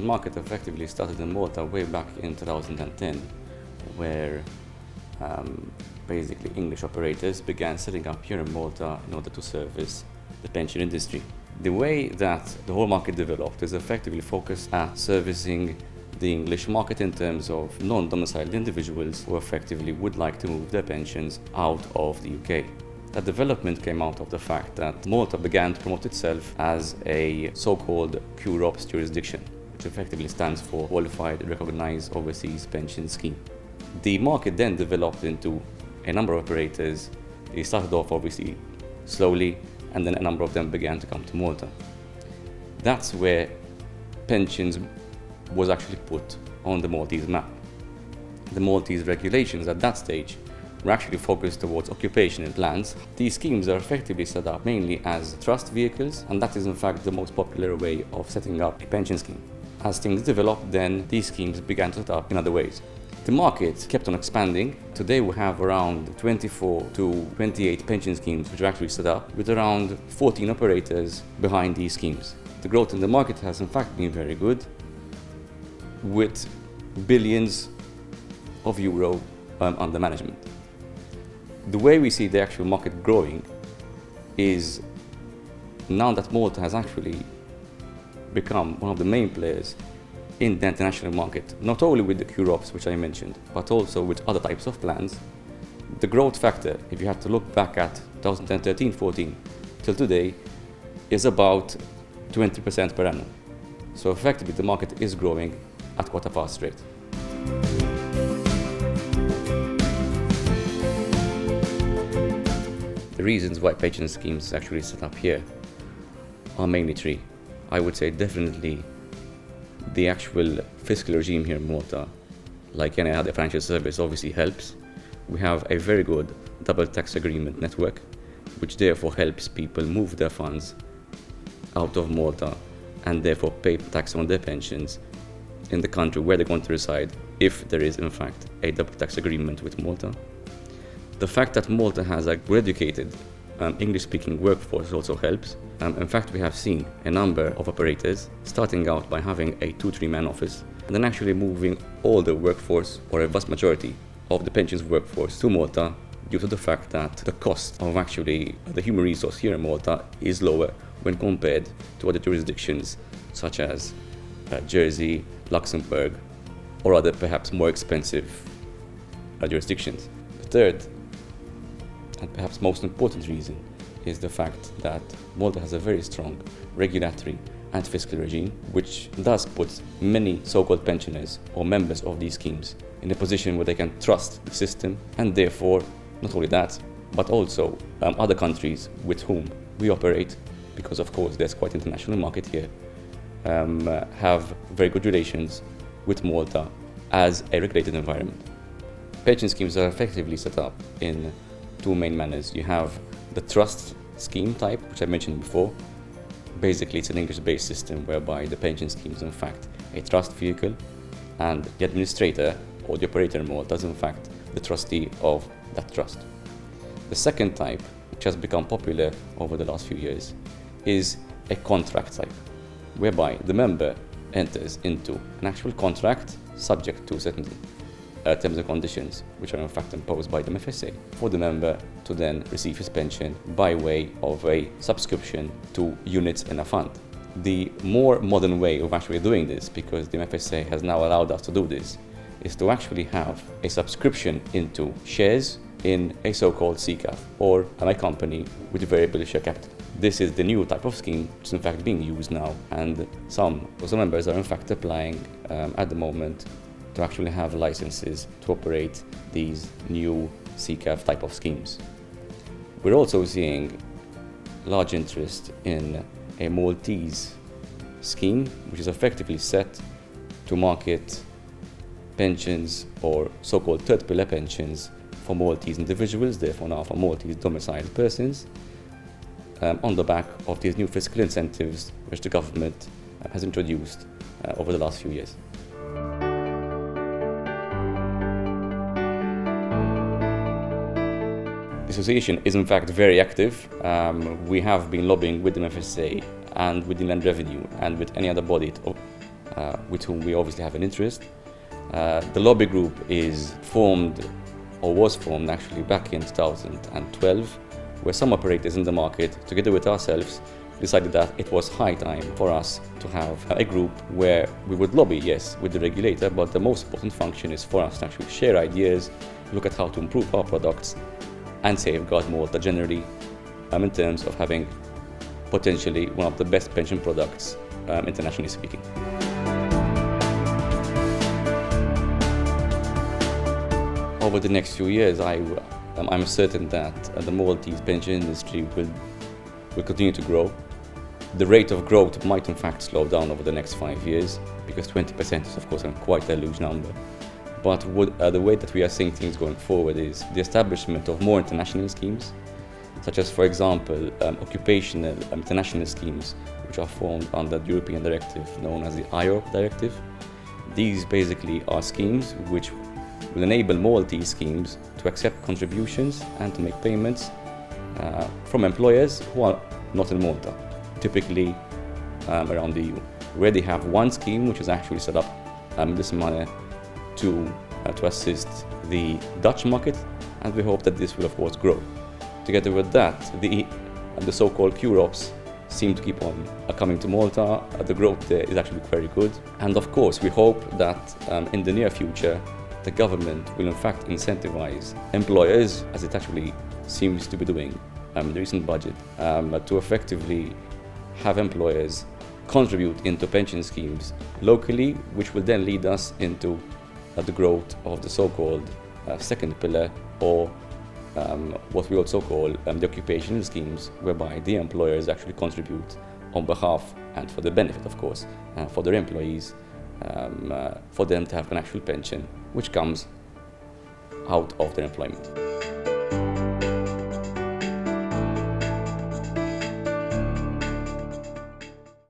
market effectively started in Malta way back in 2010, where basically English operators began setting up here in Malta in order to service the pension industry. The way that the whole market developed is effectively focused at servicing the English market in terms of non-domiciled individuals who effectively would like to move their pensions out of the UK. That development came out of the fact that Malta began to promote itself as a so-called QROPS jurisdiction, which effectively stands for Qualified Recognized Overseas Pension Scheme. The market then developed into a number of operators. They started off obviously slowly, and then a number of them began to come to Malta. That's where pensions was actually put on the Maltese map. The Maltese regulations at that stage were actually focused towards occupational plans. These schemes are effectively set up mainly as trust vehicles, and that is in fact the most popular way of setting up a pension scheme. As things developed, then these schemes began to set up in other ways. The market kept on expanding. Today we have around 24 to 28 pension schemes which are actually set up, with around 14 operators behind these schemes. The growth in the market has in fact been very good, with billions of euro under management. The way we see the actual market growing is now that Malta has actually become one of the main players in the international market, not only with the QROPS, which I mentioned, but also with other types of plans. The growth factor, if you had to look back at 2013-14 till today, is about 20% per annum. So effectively the market is growing at quite a fast rate. The reasons why pension schemes actually set up here are mainly three. I would say definitely the actual fiscal regime here in Malta, like any other financial service, obviously helps. We have a very good double tax agreement network, which therefore helps people move their funds out of Malta and therefore pay tax on their pensions in the country where they're going to reside, if there is in fact a double tax agreement with Malta. The fact that Malta has a well-educated English-speaking workforce also helps. In fact, we have seen a number of operators starting out by having a 2-3 man office and then actually moving all the workforce, or a vast majority of the pensions workforce, to Malta, due to the fact that the cost of actually the human resource here in Malta is lower when compared to other jurisdictions such as Jersey, Luxembourg, or other perhaps more expensive jurisdictions. The third, and perhaps most important reason, is the fact that Malta has a very strong regulatory and fiscal regime, which does put many so-called pensioners or members of these schemes in a position where they can trust the system, and therefore, not only that, but also other countries with whom we operate, because of course there's quite an international market here, have very good relations with Malta as a regulated environment. Pension schemes are effectively set up in two main manners. You have the trust scheme type, which I mentioned before. Basically, it's an English-based system whereby the pension scheme is in fact a trust vehicle, and the administrator or the operator in Malta is in fact the trustee of that trust. The second type, which has become popular over the last few years, is a contract type, whereby the member enters into an actual contract subject to certain terms and conditions, which are in fact imposed by the MFSA, for the member to then receive his pension by way of a subscription to units in a fund. The more modern way of actually doing this, because the MFSA has now allowed us to do this, is to actually have a subscription into shares in a so-called CCAF, or a company with variable share capital. This is the new type of scheme which is in fact being used now, and some members are in fact applying at the moment to actually have licenses to operate these new CCAF type of schemes. We're also seeing large interest in a Maltese scheme, which is effectively set to market pensions, or so-called third pillar pensions, for Maltese individuals, therefore now for Maltese domiciled persons, on the back of these new fiscal incentives which the government has introduced over the last few years. The association is in fact very active. We have been lobbying with the MFSA and with the Land Revenue and with any other body with whom we obviously have an interest. The lobby group is formed, or was formed actually, back in 2012, where some operators in the market, together with ourselves, decided that it was high time for us to have a group where we would lobby, yes, with the regulator, but the most important function is for us to actually share ideas, look at how to improve our products, and safeguard Malta generally in terms of having potentially one of the best pension products internationally speaking. Over the next few years, I'm certain that the Maltese pension industry will continue to grow. The rate of growth might in fact slow down over the next 5 years, because 20% is of course quite a huge number. But the way that we are seeing things going forward is the establishment of more international schemes, such as, for example, occupational international schemes, which are formed under the European directive known as the IORP directive. These basically are schemes which will enable Maltese schemes to accept contributions and to make payments from employers who are not in Malta, typically around the EU. We already have one scheme which is actually set up in this manner to assist the Dutch market, and we hope that this will of course grow. Together with that, the so-called QROPs seem to keep on coming to Malta. The growth there is actually very good, and of course we hope that in the near future the government will in fact incentivize employers, as it actually seems to be doing in the recent budget, to effectively have employers contribute into pension schemes locally, which will then lead us into the growth of the so-called second pillar, or what we also call the occupational schemes, whereby the employers actually contribute on behalf and for the benefit, of course, for their employees, for them to have an actual pension which comes out of their employment.